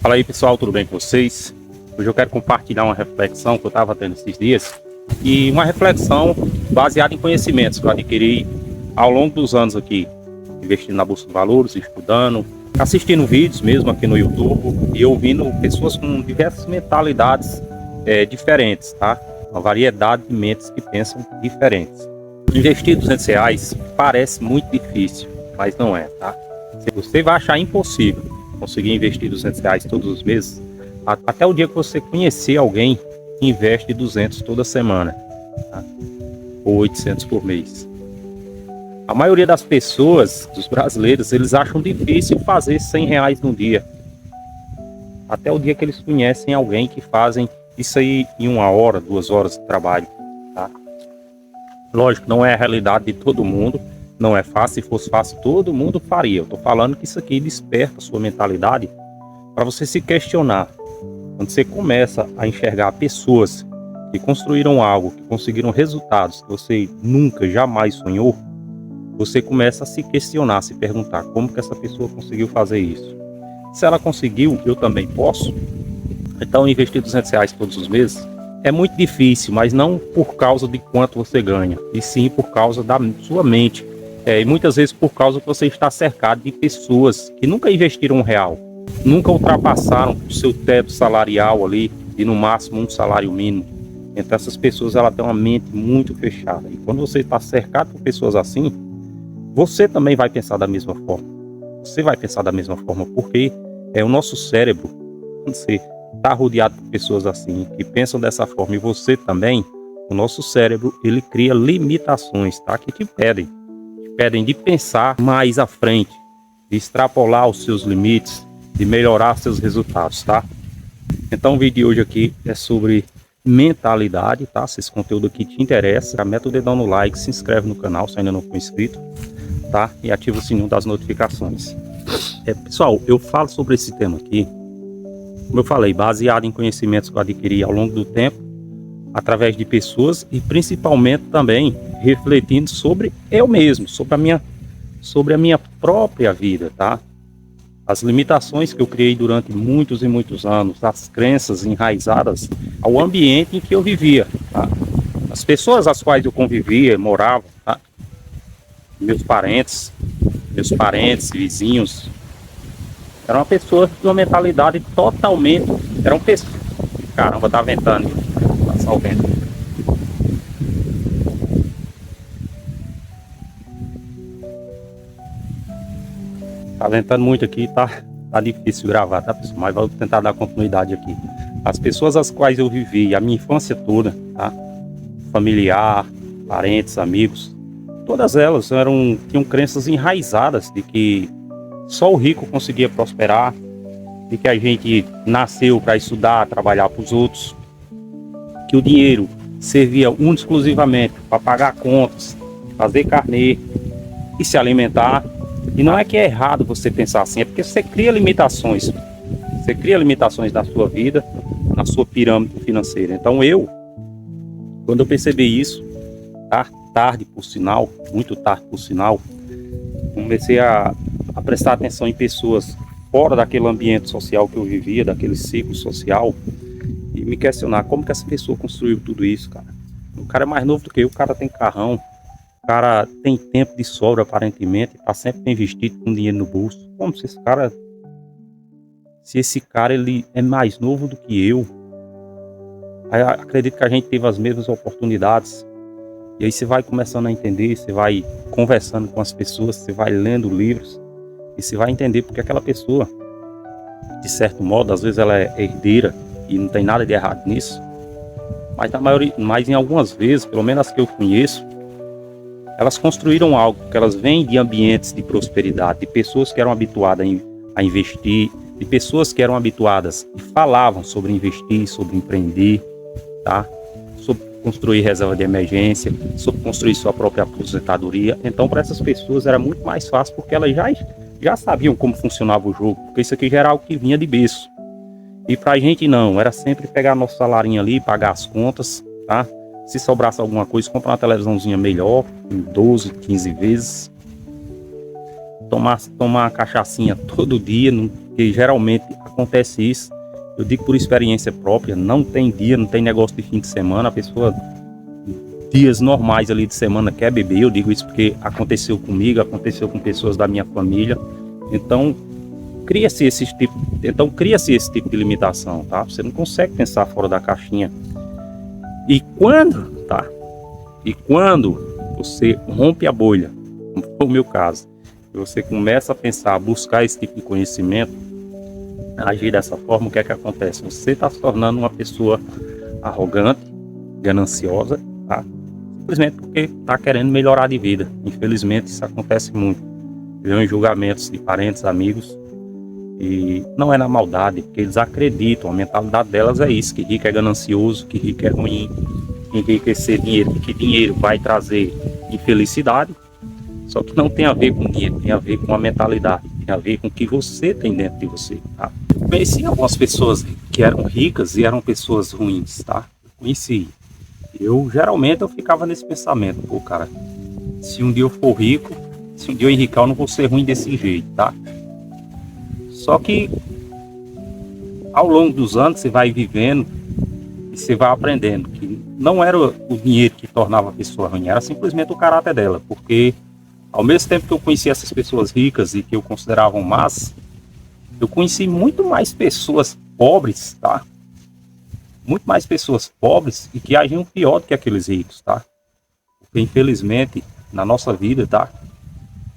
Fala aí pessoal, tudo bem com vocês? Hoje eu quero compartilhar uma reflexão que eu estava tendo esses dias e uma reflexão baseada em conhecimentos que eu adquiri ao longo dos anos aqui, investindo na Bolsa de Valores, estudando, assistindo vídeos mesmo aqui no YouTube e ouvindo pessoas com diversas mentalidades diferentes, tá? Uma variedade de mentes que pensam diferentes. Investir R$200 parece muito difícil, mas não é, tá? Você vai achar impossível conseguir investir R$200 todos os meses, até o dia que você conhecer alguém que investe 200 toda semana, tá? Ou 800 por mês. A maioria das pessoas, dos brasileiros, eles acham difícil fazer R$100 no dia, até o dia que eles conhecem alguém que fazem isso aí em 1 hora, 2 horas de trabalho, tá? Lógico, não é a realidade de todo mundo. Não é fácil, se fosse fácil todo mundo faria. Eu estou falando que isso aqui desperta a sua mentalidade para você se questionar. Quando você começa a enxergar pessoas que construíram algo, que conseguiram resultados que você nunca, jamais sonhou, você começa a se questionar, a se perguntar como que essa pessoa conseguiu fazer isso. Se ela conseguiu, eu também posso. Então investir R$200 todos os meses é muito difícil, mas não por causa de quanto você ganha, e sim por causa da sua mente. E muitas vezes por causa que você está cercado de pessoas que nunca investiram R$1, nunca ultrapassaram o seu teto salarial ali, de no máximo um salário mínimo. Então essas pessoas, elas têm uma mente muito fechada. E quando você está cercado por pessoas assim, você também vai pensar da mesma forma. Você vai pensar da mesma forma, porque o nosso cérebro, quando você está rodeado por pessoas assim, que pensam dessa forma, e você também, o nosso cérebro, ele cria limitações, tá? Que te pedem de pensar mais à frente, de extrapolar os seus limites, de melhorar seus resultados, tá? Então o vídeo de hoje aqui é sobre mentalidade, tá? Se esse conteúdo aqui te interessa, mete o dedão no like, se inscreve no canal se ainda não for inscrito, tá? E ativa o sininho das notificações. Pessoal, eu falo sobre esse tema aqui, como eu falei, baseado em conhecimentos que eu adquiri ao longo do tempo, através de pessoas e principalmente também refletindo sobre eu mesmo, sobre a minha própria vida, tá? As limitações que eu criei durante muitos e muitos anos, as crenças enraizadas ao ambiente em que eu vivia, tá? As pessoas às quais eu convivia, morava, tá? Meus parentes, vizinhos, eram pessoas de uma mentalidade totalmente, eram pessoas, caramba, tá ventando, passar o vento. Tá ventando muito aqui, tá difícil gravar, tá pessoal? Mas vou tentar dar continuidade aqui. As pessoas às quais eu vivi a minha infância toda, tá? Familiar, parentes, amigos, todas elas tinham crenças enraizadas de que só o rico conseguia prosperar, de que a gente nasceu para estudar, trabalhar para os outros, que o dinheiro servia exclusivamente para pagar contas, fazer carnê e se alimentar. E não é que é errado você pensar assim, é porque você cria limitações. Você cria limitações na sua vida, na sua pirâmide financeira. Então quando eu percebi isso, tarde por sinal, muito tarde por sinal, comecei a prestar atenção em pessoas fora daquele ambiente social que eu vivia, daquele ciclo social, e me questionar como que essa pessoa construiu tudo isso, cara. O cara é mais novo do que eu, o cara tem carrão, o cara tem tempo de sobra aparentemente, tá sempre bem vestido, com dinheiro no bolso. Como se esse cara ele é mais novo do que eu? Aí, acredito que a gente teve as mesmas oportunidades. E aí você vai começando a entender, você vai conversando com as pessoas, você vai lendo livros, e você vai entender porque aquela pessoa, de certo modo, às vezes ela é herdeira e não tem nada de errado nisso, mas em algumas vezes, pelo menos as que eu conheço, elas construíram algo, porque elas vêm de ambientes de prosperidade, de pessoas que eram habituadas a investir, de pessoas que eram habituadas e falavam sobre investir, sobre empreender, tá? Sobre construir reserva de emergência, sobre construir sua própria aposentadoria. Então, para essas pessoas era muito mais fácil, porque elas já sabiam como funcionava o jogo, porque isso aqui já era algo que vinha de berço. E pra gente não, era sempre pegar nosso salarinho ali, pagar as contas, tá? Se sobrasse alguma coisa, comprar uma televisãozinha melhor, em 12, 15 vezes. tomar uma cachaçinha todo dia, que geralmente acontece isso. Eu digo por experiência própria, não tem dia, não tem negócio de fim de semana, a pessoa, dias normais ali de semana, quer beber. Eu digo isso porque aconteceu comigo, aconteceu com pessoas da minha família. Então cria-se esse tipo de limitação, tá? Você não consegue pensar fora da caixinha. E quando você rompe a bolha, como foi o meu caso, e você começa a pensar, a buscar esse tipo de conhecimento, agir dessa forma, o que é que acontece? Você está se tornando uma pessoa arrogante, gananciosa, tá? Simplesmente porque está querendo melhorar de vida. Infelizmente isso acontece muito. Eu em julgamentos de parentes, amigos, e não é na maldade, porque eles acreditam, a mentalidade delas é isso, que rico é ganancioso, que rico é ruim, que enriquecer dinheiro, que dinheiro vai trazer infelicidade. Só que não tem a ver com dinheiro, tem a ver com a mentalidade, tem a ver com o que você tem dentro de você, tá? Conheci algumas pessoas que eram ricas e eram pessoas ruins, tá? Conheci. Geralmente eu ficava nesse pensamento, pô, cara, se um dia eu for rico, se um dia eu enricar, eu não vou ser ruim desse jeito, tá? Só que ao longo dos anos você vai vivendo e você vai aprendendo que não era o dinheiro que tornava a pessoa ruim, era simplesmente o caráter dela, porque ao mesmo tempo que eu conheci essas pessoas ricas e que eu considerava más, eu conheci muito mais pessoas pobres, tá? Muito mais pessoas pobres e que agiam pior do que aqueles ricos, tá? Porque infelizmente na nossa vida, tá?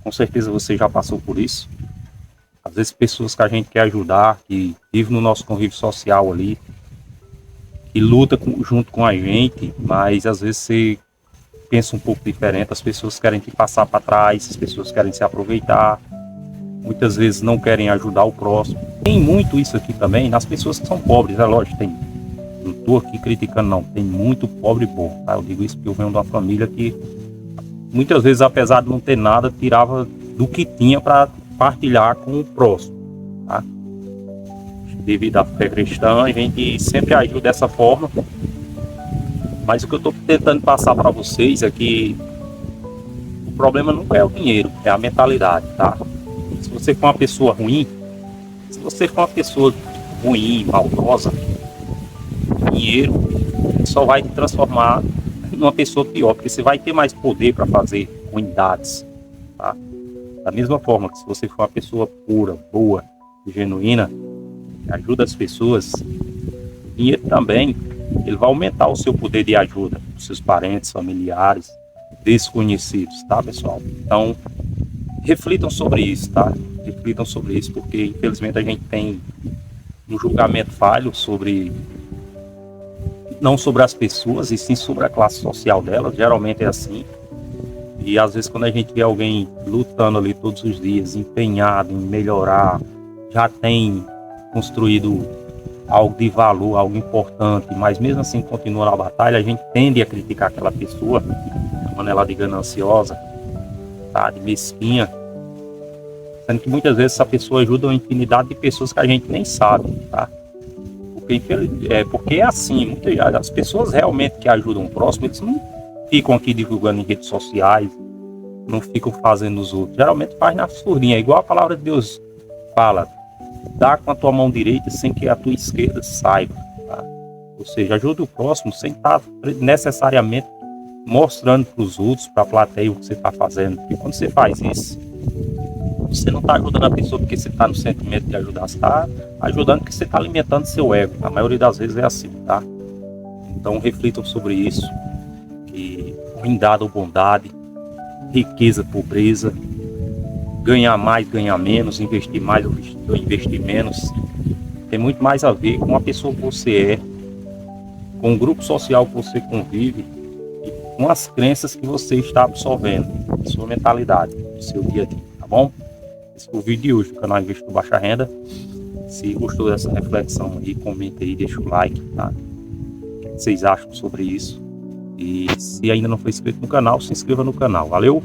Com certeza você já passou por isso. Às vezes pessoas que a gente quer ajudar, que vivem no nosso convívio social ali, que luta junto com a gente, mas às vezes você pensa um pouco diferente, as pessoas querem te passar para trás, as pessoas querem se aproveitar, muitas vezes não querem ajudar o próximo. Tem muito isso aqui também nas pessoas que são pobres, é lógico, tem. Não estou aqui criticando não, tem muito pobre bom, tá? Eu digo isso porque eu venho de uma família que muitas vezes, apesar de não ter nada, tirava do que tinha para partilhar com o próximo, tá? Devido à fé cristã, a gente sempre agiu dessa forma. Mas o que eu estou tentando passar para vocês é que o problema nunca é o dinheiro, é a mentalidade, tá? Se você for uma pessoa ruim, maldosa, o dinheiro só vai te transformar numa pessoa pior, porque você vai ter mais poder para fazer ruindades, tá? Da mesma forma que se você for uma pessoa pura, boa, genuína, que ajuda as pessoas, o dinheiro também, ele vai aumentar o seu poder de ajuda, os seus parentes, familiares, desconhecidos, tá, pessoal? Então, reflitam sobre isso, tá? Reflitam sobre isso, porque infelizmente a gente tem um julgamento falho não sobre as pessoas, e sim sobre a classe social delas, geralmente é assim. E às vezes quando a gente vê alguém lutando ali todos os dias, empenhado em melhorar, já tem construído algo de valor, algo importante, mas mesmo assim continua na batalha, a gente tende a criticar aquela pessoa, chamando ela de gananciosa, tá? De mesquinha, sendo que muitas vezes essa pessoa ajuda uma infinidade de pessoas que a gente nem sabe, tá? Porque é assim, as pessoas realmente que ajudam o próximo, eles não ficam aqui divulgando em redes sociais, não ficam fazendo os outros, geralmente faz na surdinha, é igual a palavra de Deus fala, dá com a tua mão direita sem que a tua esquerda saiba, tá? Ou seja, ajuda o próximo sem estar necessariamente mostrando para os outros, para a plateia, o que você está fazendo. Porque quando você faz isso, você não está ajudando a pessoa porque você está no sentimento de ajudar, você está ajudando porque você está alimentando seu ego. A maioria das vezes é assim, tá? Então reflitam sobre isso, que ruindade ou bondade, riqueza, pobreza, ganhar mais, ganhar menos, investir mais ou investir menos, tem muito mais a ver com a pessoa que você é, com o grupo social que você convive e com as crenças que você está absorvendo, sua mentalidade, seu dia a dia, tá bom? Esse foi o vídeo de hoje do canal Investidor Baixa Renda. Se gostou dessa reflexão aí, comenta aí, deixa o like, tá? O que vocês acham sobre isso? E se ainda não foi inscrito no canal, se inscreva no canal. Valeu!